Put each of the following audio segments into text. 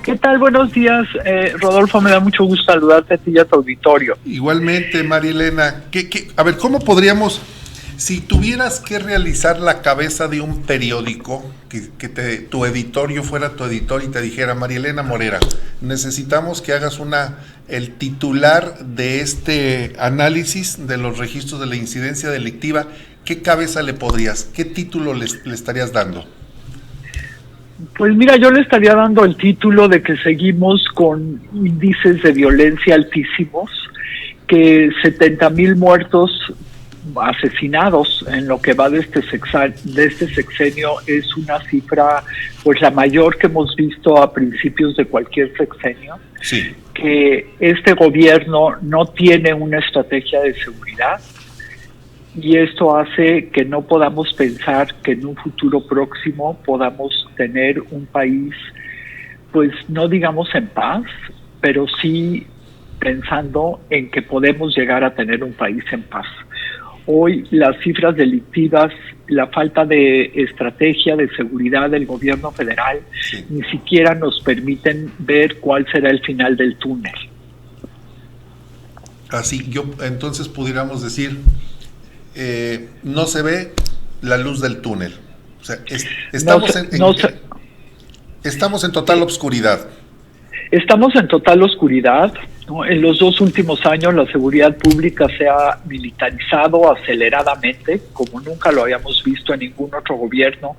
¿Qué tal? Buenos días, Rodolfo, me da mucho gusto saludarte a ti y a tu auditorio. Igualmente, Marilena. A ver, ¿cómo podríamos, si tuvieras que realizar la cabeza de un periódico, tu editorio fuera tu editor y te dijera, Marilena Morera, necesitamos que hagas el titular de este análisis de los registros de la incidencia delictiva, ¿qué cabeza le podrías, qué título le estarías dando? Pues mira, yo le estaría dando el título de que seguimos con índices de violencia altísimos, que 70,000 muertos asesinados en lo que va de este sexenio es una cifra pues la mayor que hemos visto a principios de cualquier sexenio. Sí. Que este gobierno no tiene una estrategia de seguridad. Y esto hace que no podamos pensar que en un futuro próximo podamos tener un país, pues no digamos en paz, pero sí pensando en que podemos llegar a tener un país en paz. Hoy las cifras delictivas, la falta de estrategia de seguridad del gobierno federal, sí, ni siquiera nos permiten ver cuál será el final del túnel. Así, entonces pudiéramos decir, no se ve la luz del túnel. O sea, estamos en total oscuridad. Estamos en total oscuridad, ¿no? En los 2 últimos años la seguridad pública se ha militarizado aceleradamente, como nunca lo habíamos visto en ningún otro gobierno,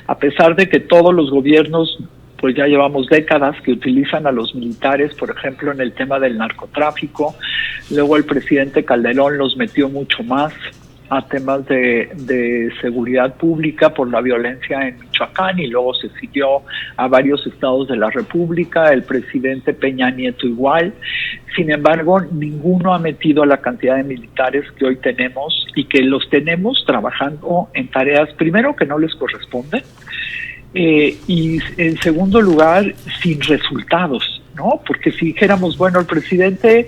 a pesar de que todos los gobiernos, pues ya llevamos décadas que utilizan a los militares, por ejemplo, en el tema del narcotráfico. Luego el presidente Calderón los metió mucho más a temas de seguridad pública por la violencia en Michoacán, y luego se siguió a varios estados de la República, el presidente Peña Nieto igual. Sin embargo, ninguno ha metido la cantidad de militares que hoy tenemos, y que los tenemos trabajando en tareas, primero, que no les corresponden, y en segundo lugar, sin resultados, ¿no? Porque si dijéramos, bueno, el presidente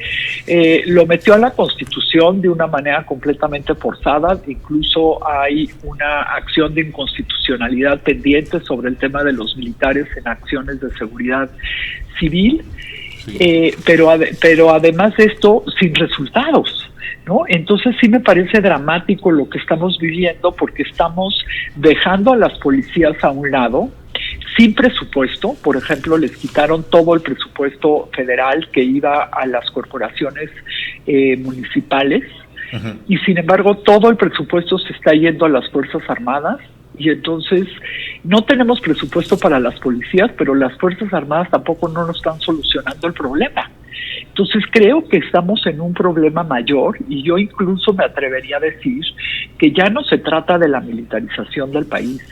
lo metió a la Constitución de una manera completamente forzada, incluso hay una acción de inconstitucionalidad pendiente sobre el tema de los militares en acciones de seguridad civil, sí, pero además de esto, sin resultados, ¿no? Entonces sí me parece dramático lo que estamos viviendo, porque estamos dejando a las policías a un lado, sin presupuesto. Por ejemplo, les quitaron todo el presupuesto federal que iba a las corporaciones municipales, uh-huh, y sin embargo todo el presupuesto se está yendo a las Fuerzas Armadas, y entonces no tenemos presupuesto para las policías, pero las Fuerzas Armadas tampoco no nos están solucionando el problema. Entonces creo que estamos en un problema mayor, y yo incluso me atrevería a decir que ya no se trata de la militarización del país,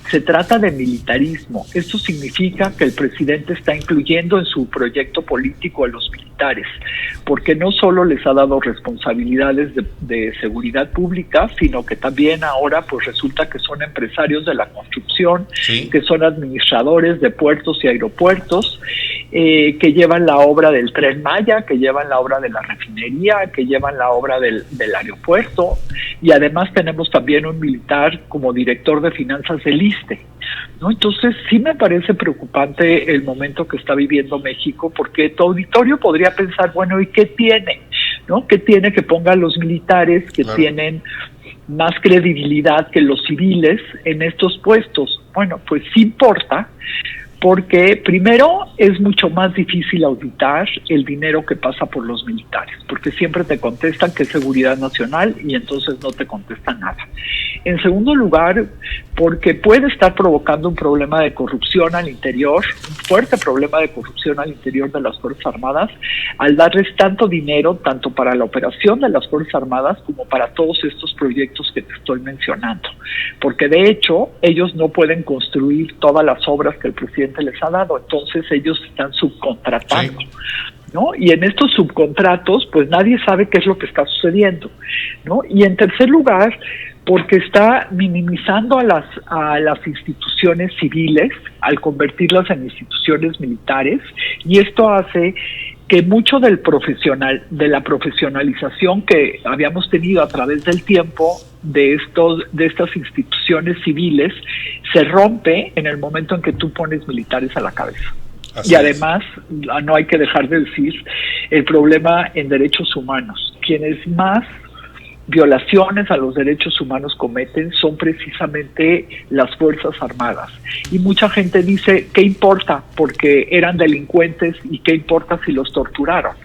se trata de militarismo. Esto significa que el presidente está incluyendo en su proyecto político a los militares, porque no solo les ha dado responsabilidades de seguridad pública, sino que también ahora pues resulta que son empresarios de la construcción, sí, que son administradores de puertos y aeropuertos, que llevan la obra del Tren Maya, que llevan la obra de la refinería, que llevan la obra del aeropuerto, y además tenemos también un militar como director de finanzas del ISSSTE, ¿no? Entonces sí me parece preocupante el momento que está viviendo México, porque tu auditorio podría pensar, bueno, ¿y qué tiene? ¿No? ¿Qué tiene que pongan los militares que claro, tienen más credibilidad que los civiles en estos puestos? Bueno, pues sí importa, porque primero es mucho más difícil auditar el dinero que pasa por los militares, porque siempre te contestan que es seguridad nacional y entonces no te contestan nada. En segundo lugar, porque puede estar provocando un problema de corrupción al interior, un fuerte problema de corrupción al interior de las Fuerzas Armadas, al darles tanto dinero, tanto para la operación de las Fuerzas Armadas como para todos estos proyectos que te estoy mencionando. Porque de hecho, ellos no pueden construir todas las obras que el presidente les ha dado, entonces ellos están subcontratando, sí, ¿no? Y en estos subcontratos, pues nadie sabe qué es lo que está sucediendo, ¿no? Y en tercer lugar, porque está minimizando a las instituciones civiles al convertirlas en instituciones militares, y esto hace que mucho de la profesionalización que habíamos tenido a través del tiempo de estas instituciones civiles se rompe en el momento en que tú pones militares a la cabeza. Y además, no hay que dejar de decir, el problema en derechos humanos. Quienes más violaciones a los derechos humanos cometen son precisamente las Fuerzas Armadas. Y mucha gente dice, ¿qué importa? Porque eran delincuentes, y ¿qué importa si los torturaron?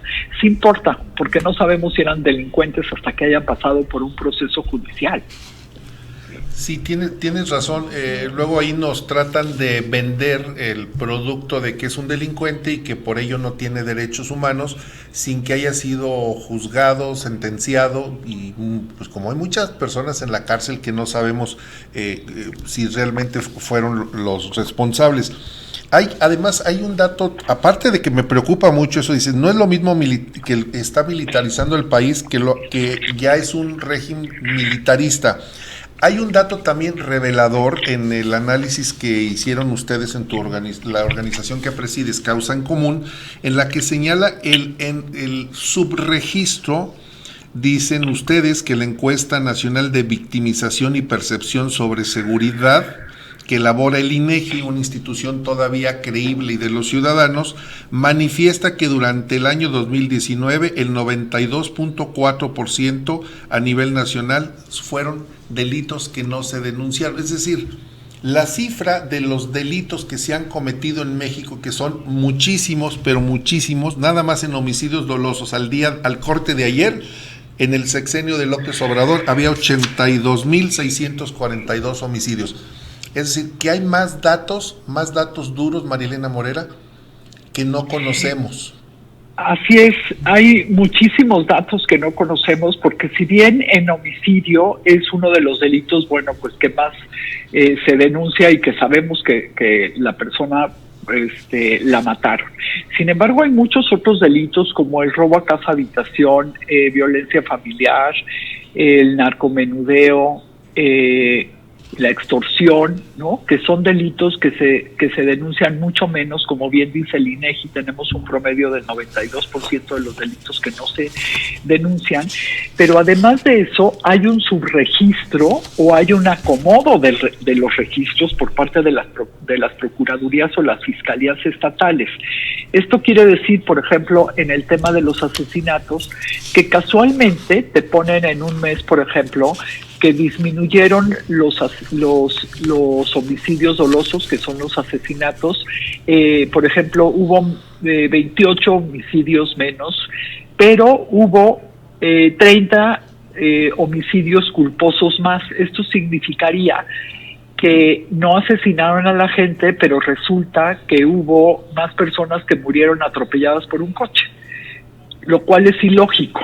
Sí importa, porque no sabemos si eran delincuentes hasta que hayan pasado por un proceso judicial. Sí, tienes razón. Luego ahí nos tratan de vender el producto de que es un delincuente y que por ello no tiene derechos humanos sin que haya sido juzgado, sentenciado, y pues como hay muchas personas en la cárcel que no sabemos si realmente fueron los responsables. Además hay un dato, aparte de que me preocupa mucho eso, dices, no es lo mismo que está militarizando el país que ya es un régimen militarista. Hay un dato también revelador en el análisis que hicieron ustedes en la organización que presides, Causa en Común, en la que señala en el subregistro. Dicen ustedes que la encuesta nacional de victimización y percepción sobre seguridad que elabora el INEGI, una institución todavía creíble y de los ciudadanos, manifiesta que durante el año 2019 el 92.4% a nivel nacional fueron delitos que no se denunciaron. Es decir, la cifra de los delitos que se han cometido en México, que son muchísimos, pero muchísimos, nada más en homicidios dolosos al corte de ayer, en el sexenio de López Obrador había 82,642 homicidios. Es decir, que hay más datos duros, Marielena Morera, que no conocemos. Así es, hay muchísimos datos que no conocemos, porque si bien en homicidio es uno de los delitos, bueno, pues que más se denuncia y que sabemos que la persona la mataron. Sin embargo, hay muchos otros delitos como el robo a casa habitación, violencia familiar, el narcomenudeo, la extorsión, ¿no? Que son delitos que se denuncian mucho menos. Como bien dice el INEGI, tenemos un promedio del 92% de los delitos que no se denuncian, pero además de eso hay un subregistro o hay un acomodo de los registros por parte de las procuradurías o las fiscalías estatales. Esto quiere decir, por ejemplo, en el tema de los asesinatos, que casualmente te ponen en un mes, por ejemplo, que disminuyeron los homicidios dolosos, que son los asesinatos. Por ejemplo, hubo 28 homicidios menos, pero hubo 30 homicidios culposos más. Esto significaría que no asesinaron a la gente, pero resulta que hubo más personas que murieron atropelladas por un coche, lo cual es ilógico.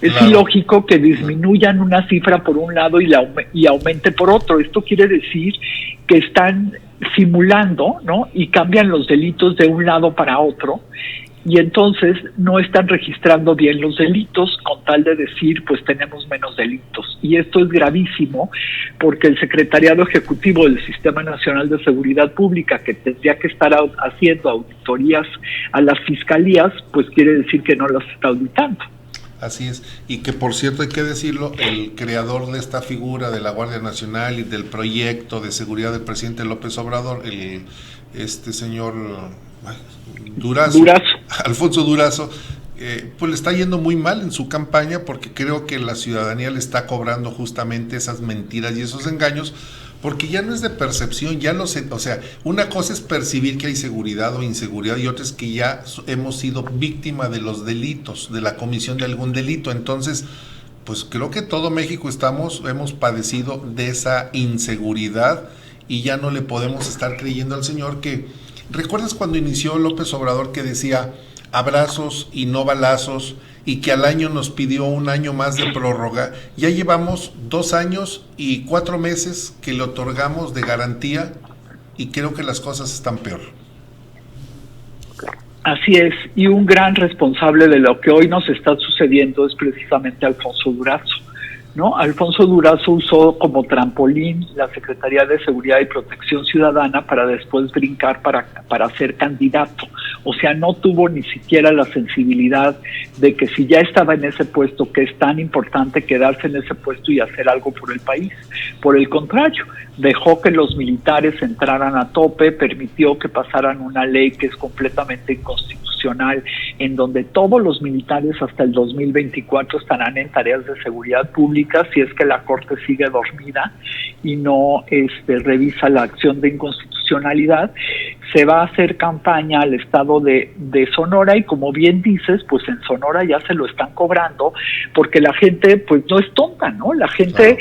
Es ilógico que disminuyan una cifra por un lado y aumente por otro. Esto quiere decir que están simulando, ¿no? Y cambian los delitos de un lado para otro, y entonces no están registrando bien los delitos con tal de decir, pues tenemos menos delitos. Y esto es gravísimo, porque el Secretariado Ejecutivo del Sistema Nacional de Seguridad Pública, que tendría que estar haciendo auditorías a las fiscalías, pues quiere decir que no las está auditando. Así es, y que por cierto hay que decirlo, el creador de esta figura de la Guardia Nacional y del proyecto de seguridad del presidente López Obrador, señor Durazo, Alfonso Durazo, pues le está yendo muy mal en su campaña, porque creo que la ciudadanía le está cobrando justamente esas mentiras y esos engaños, porque ya no es de percepción, o sea, una cosa es percibir que hay seguridad o inseguridad, y otra es que ya hemos sido víctima de los delitos, de la comisión de algún delito. Entonces, pues creo que todo México hemos padecido de esa inseguridad, y ya no le podemos estar creyendo al señor que... ¿Recuerdas cuando inició López Obrador que decía abrazos y no balazos, y que al año nos pidió un año más de prórroga? Ya llevamos 2 años y 4 meses que le otorgamos de garantía, y creo que las cosas están peor. Así es, y un gran responsable de lo que hoy nos está sucediendo es precisamente Alfonso Durazo, ¿no? Alfonso Durazo usó como trampolín la Secretaría de Seguridad y Protección Ciudadana para después brincar para ser candidato. O sea, no tuvo ni siquiera la sensibilidad de que si ya estaba en ese puesto, que es tan importante quedarse en ese puesto y hacer algo por el país. Por el contrario, dejó que los militares entraran a tope, permitió que pasaran una ley que es completamente inconstitucional, en donde todos los militares hasta el 2024 estarán en tareas de seguridad pública si es que la Corte sigue dormida y no revisa la acción de inconstitucionalidad. Se va a hacer campaña al estado de Sonora y, como bien dices, pues en Sonora ya se lo están cobrando porque la gente pues no es tonta, ¿no? La gente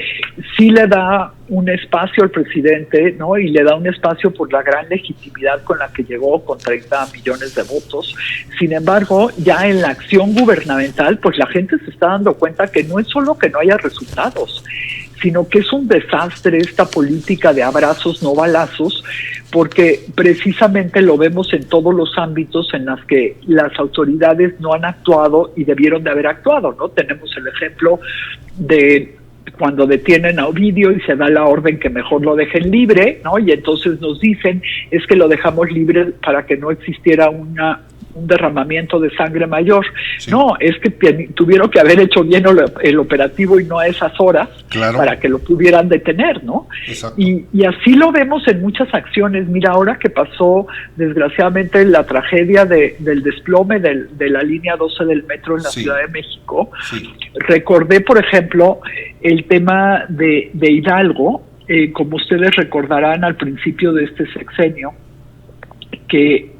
sí le da un espacio al presidente, ¿no? Y le da un espacio por la gran legitimidad con la que llegó, con 30 millones de votos. Sin embargo, ya en la acción gubernamental, pues la gente se está dando cuenta que no es solo que no haya resultados, sino que es un desastre esta política de abrazos, no balazos, porque precisamente lo vemos en todos los ámbitos en los que las autoridades no han actuado y debieron de haber actuado, ¿no? Tenemos el ejemplo de cuando detienen a Ovidio y se da la orden que mejor lo dejen libre, ¿no? Y entonces nos dicen, es que lo dejamos libre para que no existiera un derramamiento de sangre mayor. Sí. No, es que tuvieron que haber hecho bien el operativo y no a esas horas, claro, para que lo pudieran detener, ¿no? Y así lo vemos en muchas acciones. Mira, ahora que pasó desgraciadamente la tragedia del desplome de la línea 12 del metro en la Ciudad de México, recordé, por ejemplo, el tema de Hidalgo, como ustedes recordarán al principio de este sexenio, que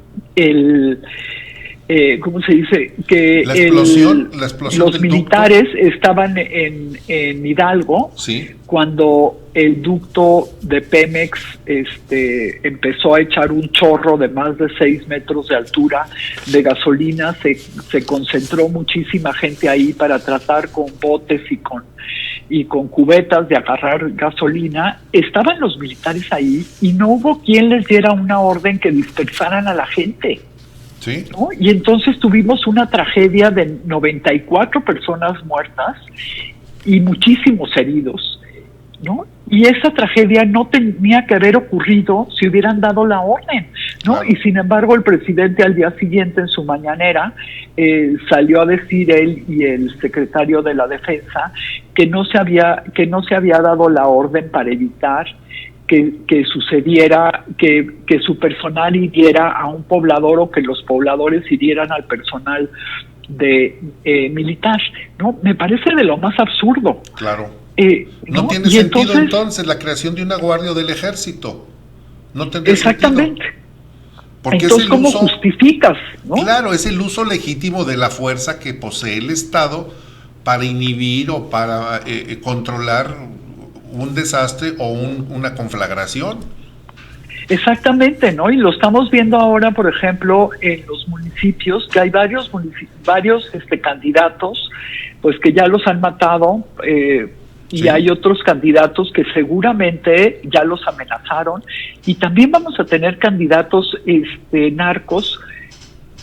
¿cómo se dice? Que la explosión los militares estaban en Hidalgo, cuando el ducto de Pemex empezó a echar un chorro de más de 6 metros de altura de gasolina. Se concentró muchísima gente ahí para tratar con botes y con cubetas de agarrar gasolina. Estaban los militares ahí y no hubo quien les diera una orden que dispersaran a la gente. Sí. ¿No? Y entonces tuvimos una tragedia de 94 personas muertas y muchísimos heridos, ¿no? Y esa tragedia no tenía que haber ocurrido si hubieran dado la orden, ¿no? Claro. Y sin embargo el presidente al día siguiente en su mañanera salió a decir, él y el secretario de la Defensa, que no se había dado la orden para evitar que sucediera, que su personal hiriera a un poblador o que los pobladores hirieran al personal militar, ¿no? Me parece de lo más absurdo. Claro. No tiene sentido entonces la creación de una guardia del ejército. No tendría exactamente sentido. Porque entonces, ¿cómo justificas, no? Claro, es el uso legítimo de la fuerza que posee el Estado para inhibir o para controlar un desastre o una conflagración. Exactamente, ¿no? Y lo estamos viendo ahora, por ejemplo, en los municipios, que hay varios candidatos, pues que ya los han matado, y hay otros candidatos que seguramente ya los amenazaron, y también vamos a tener candidatos narcos.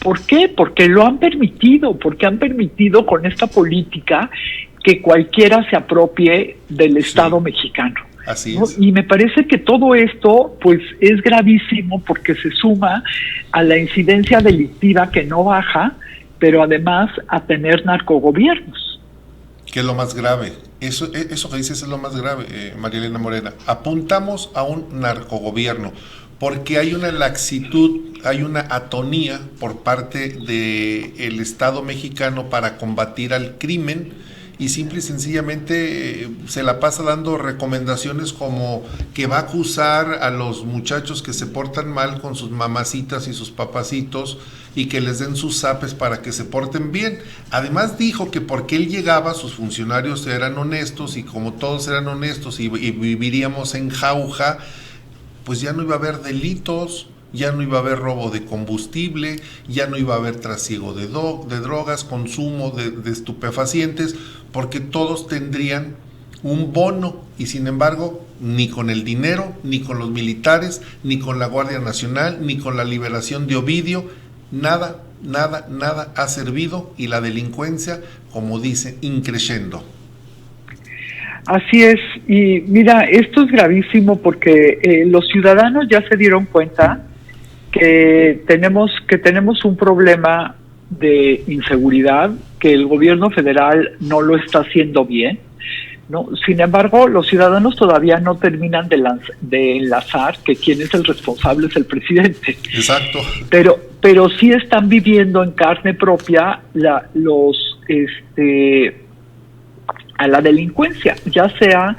¿Por qué? Porque lo han permitido, porque han permitido con esta política que cualquiera se apropie del Estado mexicano. Así ¿no? es. Y me parece que todo esto pues es gravísimo porque se suma a la incidencia delictiva que no baja, pero además a tener narcogobiernos. Que es lo más grave. Eso que dices es lo más grave, María Elena Morena. Apuntamos a un narcogobierno porque hay una laxitud, hay una atonía por parte del Estado mexicano para combatir al crimen, y simple y sencillamente se la pasa dando recomendaciones como que va a acusar a los muchachos que se portan mal con sus mamacitas y sus papacitos y que les den sus zapes para que se porten bien. Además dijo que porque él llegaba, sus funcionarios eran honestos y como todos eran honestos y viviríamos en jauja, pues ya no iba a haber delitos, ya no iba a haber robo de combustible, ya no iba a haber trasiego de drogas, consumo de estupefacientes, porque todos tendrían un bono y sin embargo ni con el dinero, ni con los militares, ni con la Guardia Nacional, ni con la liberación de Ovidio, nada ha servido y la delincuencia, como dice, increciendo. Así es, y mira, esto es gravísimo porque los ciudadanos ya se dieron cuenta que tenemos un problema de inseguridad, que el gobierno federal no lo está haciendo bien, ¿no? Sin embargo, los ciudadanos todavía no terminan de enlazar que quien es el responsable es el presidente. Exacto. Pero sí están viviendo en carne propia a la delincuencia, ya sea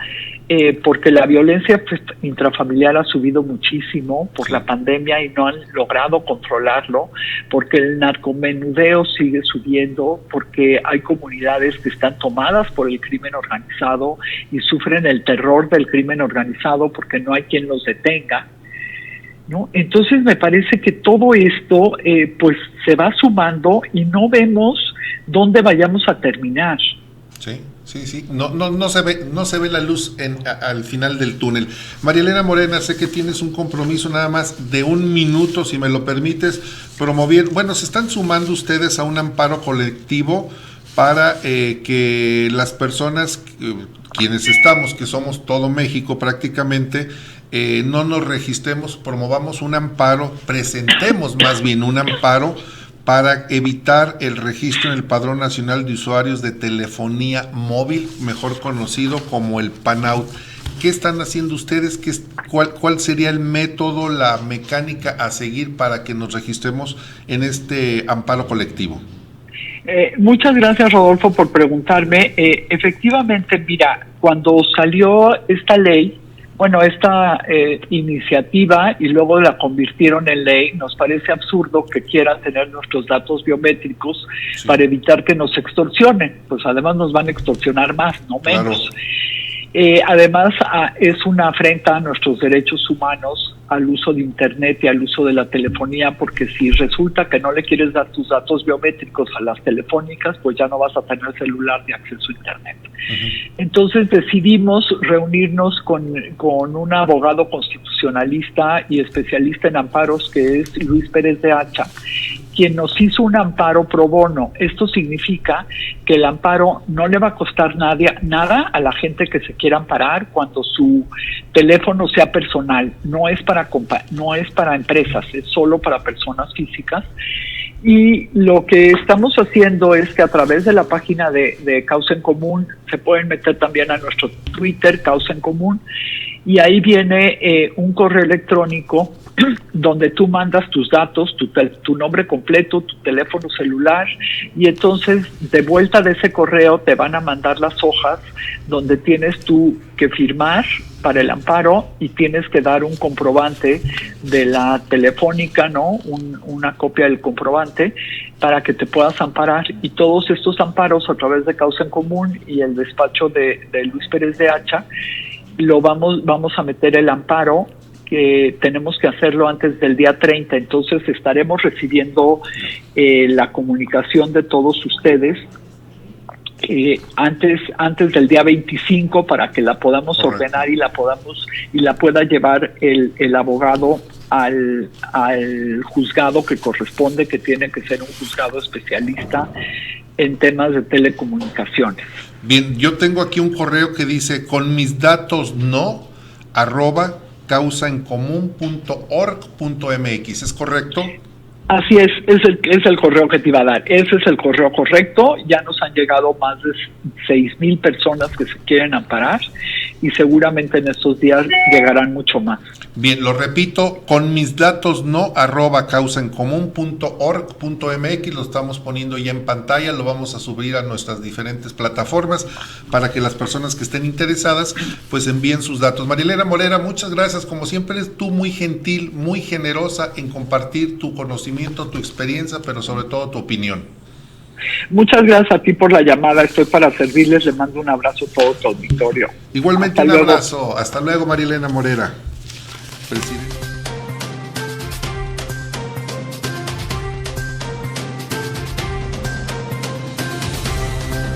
porque la violencia intrafamiliar ha subido muchísimo por la pandemia y no han logrado controlarlo, porque el narcomenudeo sigue subiendo, porque hay comunidades que están tomadas por el crimen organizado y sufren el terror del crimen organizado porque no hay quien los detenga, ¿no? Entonces me parece que todo esto pues se va sumando y no vemos dónde vayamos a terminar. Sí. No se ve la luz al final del túnel. María Elena Morena, sé que tienes un compromiso nada más de 1 minuto, si me lo permites, se están sumando ustedes a un amparo colectivo para que las personas, quienes estamos, que somos todo México prácticamente, no nos registremos, promovamos un amparo, presentemos más bien un amparo para evitar el registro en el Padrón Nacional de Usuarios de Telefonía Móvil, mejor conocido como el PANAUT. ¿Qué están haciendo ustedes? ¿Cuál sería el método, la mecánica a seguir para que nos registremos en este amparo colectivo? Muchas gracias, Rodolfo, por preguntarme. Efectivamente, mira, cuando salió esta ley, esta iniciativa y luego la convirtieron en ley, nos parece absurdo que quieran tener nuestros datos biométricos para evitar que nos extorsionen. Pues además nos van a extorsionar más, no menos. Claro. Además, es una afrenta a nuestros derechos humanos, al uso de Internet y al uso de la telefonía, porque si resulta que no le quieres dar tus datos biométricos a las telefónicas, pues ya no vas a tener celular de acceso a Internet. Entonces decidimos reunirnos con un abogado constitucionalista y especialista en amparos, que es Luis Pérez de Hacha, quien nos hizo un amparo pro bono. Esto significa que el amparo no le va a costar nada a la gente que se quiera amparar cuando su teléfono sea personal. No es para empresas, es solo para personas físicas. Y lo que estamos haciendo es que a través de la página de Causa en Común, se pueden meter también a nuestro Twitter, Causa en Común, y ahí viene un correo electrónico donde tú mandas tus datos, tu nombre completo, tu teléfono celular, y entonces de vuelta de ese correo te van a mandar las hojas donde tienes tú que firmar para el amparo y tienes que dar un comprobante de la telefónica, ¿no? Una copia del comprobante para que te puedas amparar. Y todos estos amparos a través de Causa en Común y el despacho de Luis Pérez de Hacha, vamos a meter el amparo, que tenemos que hacerlo antes del día 30, entonces estaremos recibiendo la comunicación de todos ustedes antes del día 25 para que la podamos ordenar y la pueda llevar el abogado al juzgado que corresponde, que tiene que ser un juzgado especialista en temas de telecomunicaciones. Bien, yo tengo aquí un correo que dice con mis datos @causaencomún.org.mx, ¿es correcto? Así es el correo que te iba a dar. Ese es el correo correcto. Ya nos han llegado más de 6,000 personas que se quieren amparar y seguramente en estos días llegarán mucho más. Bien, lo repito, con mis datos @causaencomún.org.mx, lo estamos poniendo ya en pantalla, lo vamos a subir a nuestras diferentes plataformas para que las personas que estén interesadas pues envíen sus datos. María Elena Morena, muchas gracias, como siempre eres tú muy gentil, muy generosa en compartir tu conocimiento, tu experiencia, pero sobre todo tu opinión. Muchas gracias a ti por la llamada, estoy para servirles, le mando un abrazo a todo tu auditorio. Igualmente un abrazo, hasta luego María Elena Morena. Presidente.